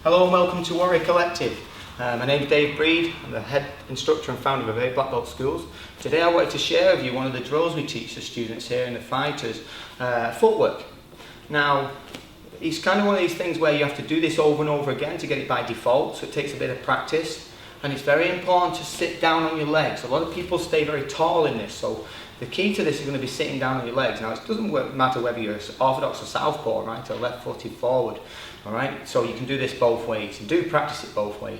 Hello and welcome to Warrior Collective. My name's Dave Breed. I'm the head instructor and founder of Black Belt Schools. Today I wanted to share with you one of the drills we teach the students here and the fighters, footwork. Now, it's kind of one of these things where you have to do this over and over again to get it by default, so it takes a bit of practice. And it's very important to sit down on your legs. A lot of people stay very tall in this, so the key to this is going to be sitting down on your legs. Now, it doesn't matter whether you're orthodox or southpaw, right, or left-footed forward, all right? So you can do this both ways, and do practice it both ways.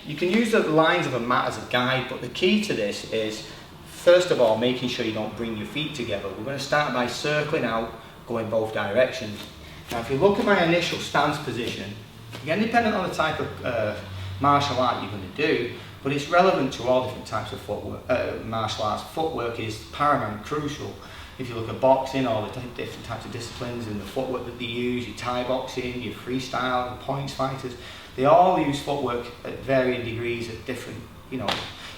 You can use the lines of a mat as a guide, but the key to this is, first of all, making sure you don't bring your feet together. We're going to start by circling out, going both directions. Now, if you look at my initial stance position, again, depending on the type of martial art you're going to do, but it's relevant to all different types of footwork, martial arts. Footwork is paramount, crucial. If you look at boxing, all the different types of disciplines and the footwork that they use, your Thai boxing, your freestyle, the points fighters, they all use footwork at varying degrees at different,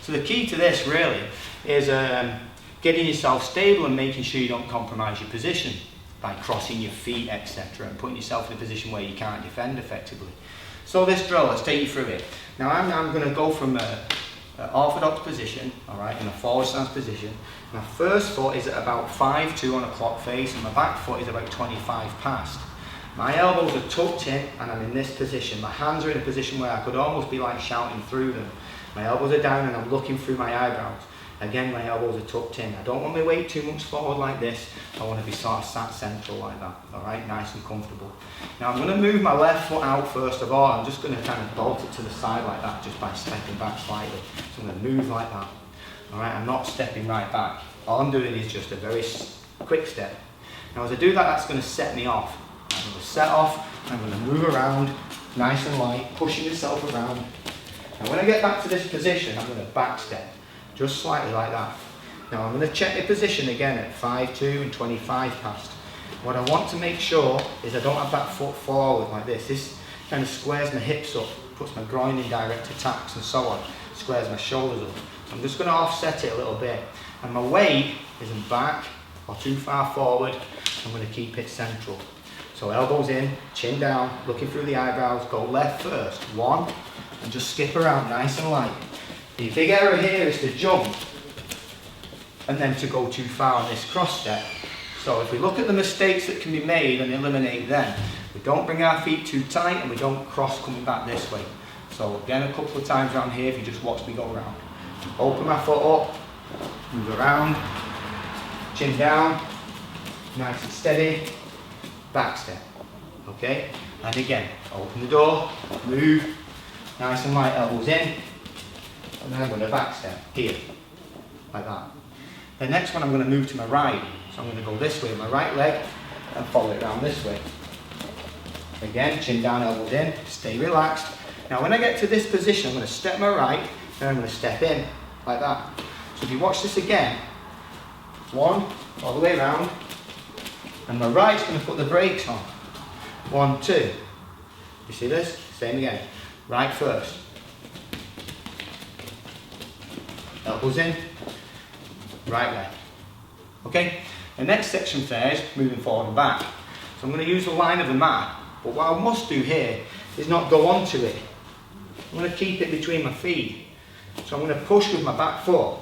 So the key to this really is getting yourself stable and making sure you don't compromise your position by crossing your feet, etc., and putting yourself in a position where you can't defend effectively. So this drill, let's take you through it. Now I'm going to go from an orthodox position, all right, in a forward stance position. My first foot is at about 5'2" on a clock face, and my back foot is about 25 past. My elbows are tucked in, and I'm in this position. My hands are in a position where I could almost be like shouting through them. My elbows are down, and I'm looking through my eyebrows. Again, my elbows are tucked in. I don't want my weight too much forward like this. I want to be sort of sat central like that, all right, nice and comfortable. Now I'm going to move my left foot out first of all. I'm just going to kind of bolt it to the side like that, just by stepping back slightly. So I'm going to move like that, all right. I'm not stepping right back. All I'm doing is just a very quick step. Now as I do that, that's going to set me off. I'm going to set off. I'm going to move around, nice and light, pushing myself around. Now when I get back to this position, I'm going to back step. Just slightly like that. Now I'm going to check my position again at 5'2" and 25 past. What I want to make sure is I don't have that foot forward like this. This kind of squares my hips up, puts my groin in direct attacks and so on, squares my shoulders up. So I'm just going to offset it a little bit. And my weight isn't back or too far forward. I'm going to keep it central. So elbows in, chin down, looking through the eyebrows, go left first, 1, and just skip around nice and light. The big error here is to jump and then to go too far on this cross step. So if we look at the mistakes that can be made and eliminate them, we don't bring our feet too tight and we don't cross coming back this way. So again, a couple of times around here, if you just watch me go around. Open my foot up, move around, chin down, nice and steady, back step, okay? And again, open the door, move, nice and light, elbows in, and then I'm going to back step here, like that. The next one I'm going to move to my right, so I'm going to go this way with my right leg and follow it around this way. Again, chin down, elbows in, stay relaxed. Now when I get to this position, I'm going to step my right, then I'm going to step in, like that. So if you watch this again, 1, all the way around, and my right's going to put the brakes on. 1, 2. You see this? Same again. Right first. Elbows in, right leg. Okay? The next section there is moving forward and back. So I'm going to use the line of the mat, but what I must do here is not go onto it. I'm going to keep it between my feet. So I'm going to push with my back foot,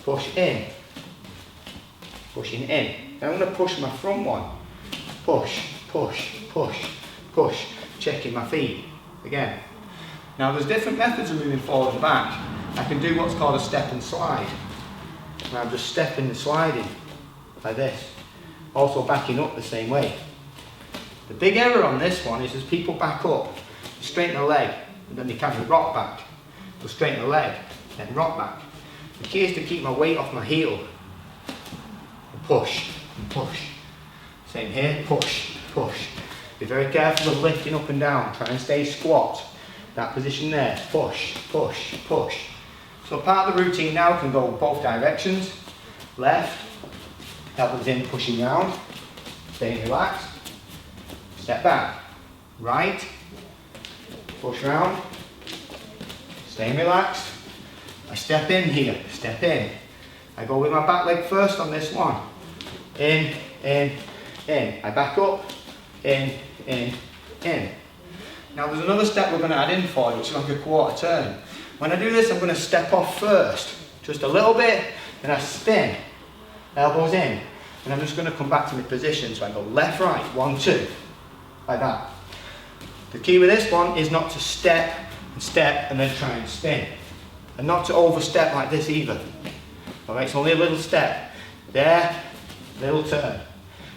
push in, pushing in. Then I'm going to push my front one, push, push, push, push, checking my feet, again. Now there's different methods of moving forward and back. I can do what's called a step and slide. And I'm just stepping and sliding, like this. Also backing up the same way. The big error on this one is as people back up, straighten the leg, and then they kind of rock back. They'll straighten the leg, then rock back. The key is to keep my weight off my heel. And push, and push. Same here, push, push. Be very careful of lifting up and down. Try and stay squat. That position there, push, push, push. So part of the routine now can go both directions. Left, elbows in, pushing round, staying relaxed. Step back. Right, push round, staying relaxed. I step in here, step in. I go with my back leg first on this one. In. I back up, in. Now there's another step we're going to add in for you, which is like a quarter turn. When I do this, I'm going to step off first, just a little bit, then I spin, elbows in, and I'm just going to come back to my position. So I go left, right, 1, 2, like that. The key with this one is not to step and then try and spin, and not to overstep like this either. All right, it's only a little step. There, little turn,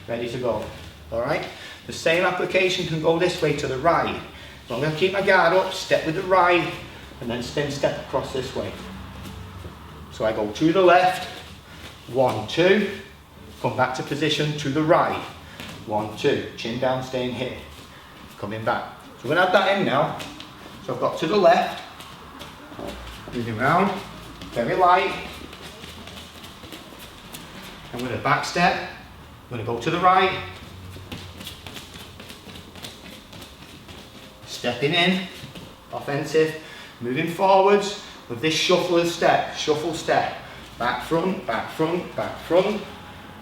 ready to go. All right, the same application can go this way to the right. So I'm going to keep my guard up, step with the right, and then spin step across this way. So I go to the left, 1, 2, come back to position to the right, 1, 2, chin down, staying here, coming back. So we're going to add that in now. So I've got to the left, moving round, very light. I'm going to back step, I'm going to go to the right, stepping in, offensive, moving forwards with this shuffle step, back front, back front, back front.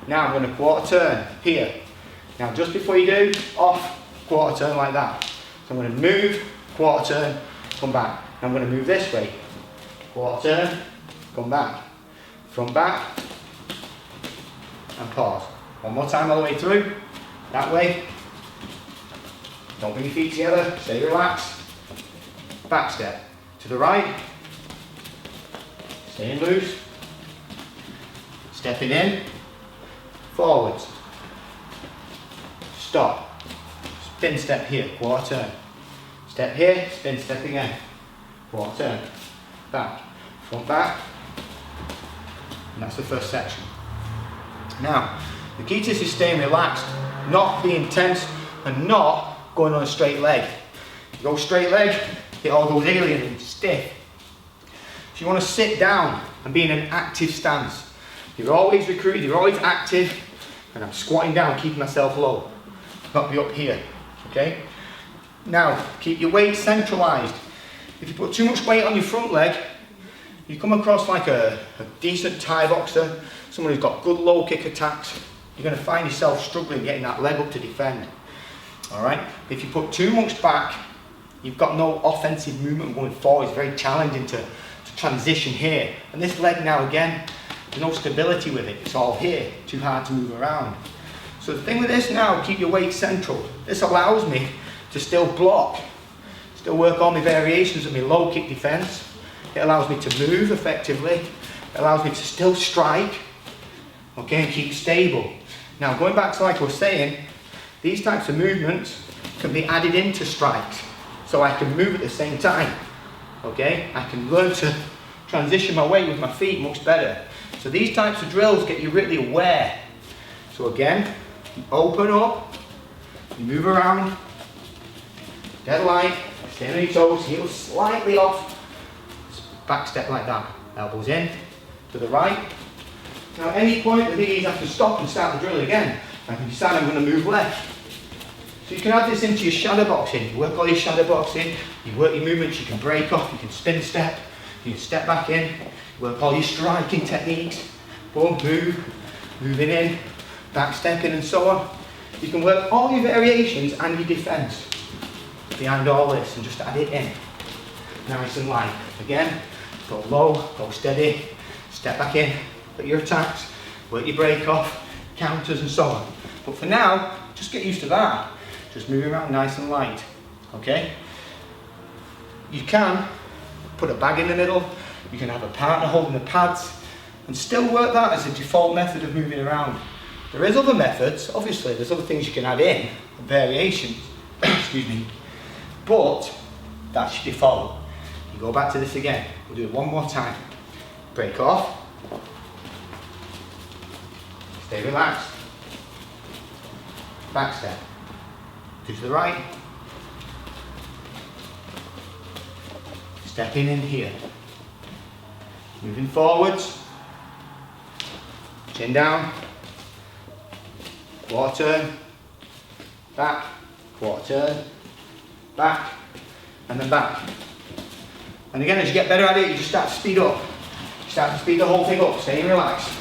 Now I'm going to quarter turn here. Now just before you do, off, quarter turn like that. So I'm going to move, quarter turn, come back. I'm going to move this way, quarter turn, come back, front back, and pause. One more time all the way through, that way. Don't bring your feet together, stay relaxed. Back step to the right, staying loose, stepping in, forwards, stop, spin step here, quarter turn, step here, spin step again, quarter turn, back, front back, and that's the first section. Now, the key to this is staying relaxed, not being tense and not going on a straight leg. If you go straight leg, it all goes alien and stiff. If you want to sit down and be in an active stance, you're always recruited, you're always active, and I'm squatting down, keeping myself low, not be up here, okay? Now, keep your weight centralised. If you put too much weight on your front leg, you come across like a decent Thai boxer, someone who's got good low kick attacks, you're going to find yourself struggling getting that leg up to defend. Alright, if you put too much back, you've got no offensive movement going forward. It's very challenging to transition here. And this leg now again, there's no stability with it. It's all here, too hard to move around. So the thing with this now, keep your weight central. This allows me to still block, still work on my variations of my low kick defense. It allows me to move effectively. It allows me to still strike, okay, and keep stable. Now going back to like I was saying, these types of movements can be added into strikes, so I can move at the same time, okay? I can learn to transition my weight with my feet much better. So these types of drills get you really aware. So again, you open up, you move around, dead light, stay on your toes, heels slightly off, back step like that, elbows in, to the right. Now at any point with these, I can stop and start the drill again. I can decide I'm going to move left. So you can add this into your shadow boxing. You work all your shadow boxing, you work your movements, you can break off, you can spin step, you can step back in, work all your striking techniques, boom, moving in, back stepping and so on. You can work all your variations and your defence behind all this and just add it in. Nice and light. Again, go low, go steady, step back in, put your attacks, work your break off, counters and so on. But for now, just get used to that. Just moving around nice and light, okay? You can put a bag in the middle, you can have a partner holding the pads, and still work that as a default method of moving around. There is other methods, obviously, there's other things you can add in, variations, excuse me, but that's your default. You go back to this again, we'll do it one more time. Break off, stay relaxed, back step, to the right, stepping in here, moving forwards, chin down, quarter turn, back, quarter turn, back, and then back. And again, as you get better at it, you just start to speed up. You start to speed the whole thing up, staying relaxed,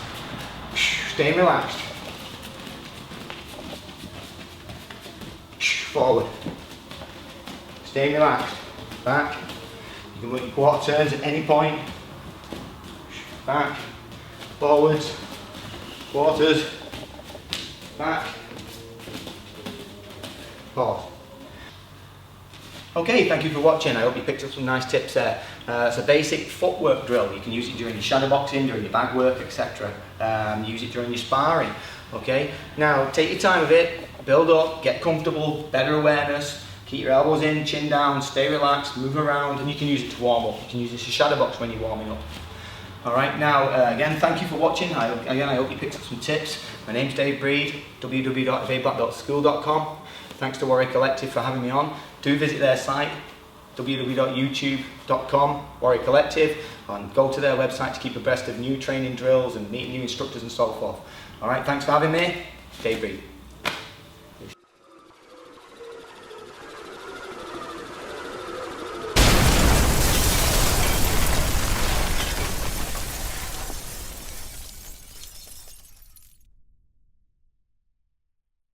staying relaxed. Forward, stay relaxed. Back. You can work your quarter turns at any point. Back, forwards, quarters, back, pause. Okay, thank you for watching. I hope you picked up some nice tips there. It's a basic footwork drill. You can use it during your shadowboxing, during your bag work, etc. Use it during your sparring. Okay, now take your time with it, build up, get comfortable, better awareness, keep your elbows in, chin down, stay relaxed, move around, and you can use it to warm up. You can use this as shadowbox when you're warming up. Alright, now again, thank you for watching. I hope you picked up some tips. My name's Dave Breed, www.avayblack.school.com. Thanks to Warrior Collective for having me on. Do visit their site, www.youtube.com, Warrior Collective, and go to their website to keep abreast of new training drills and meet new instructors and so forth. Alright, thanks for having me. Dave Breed.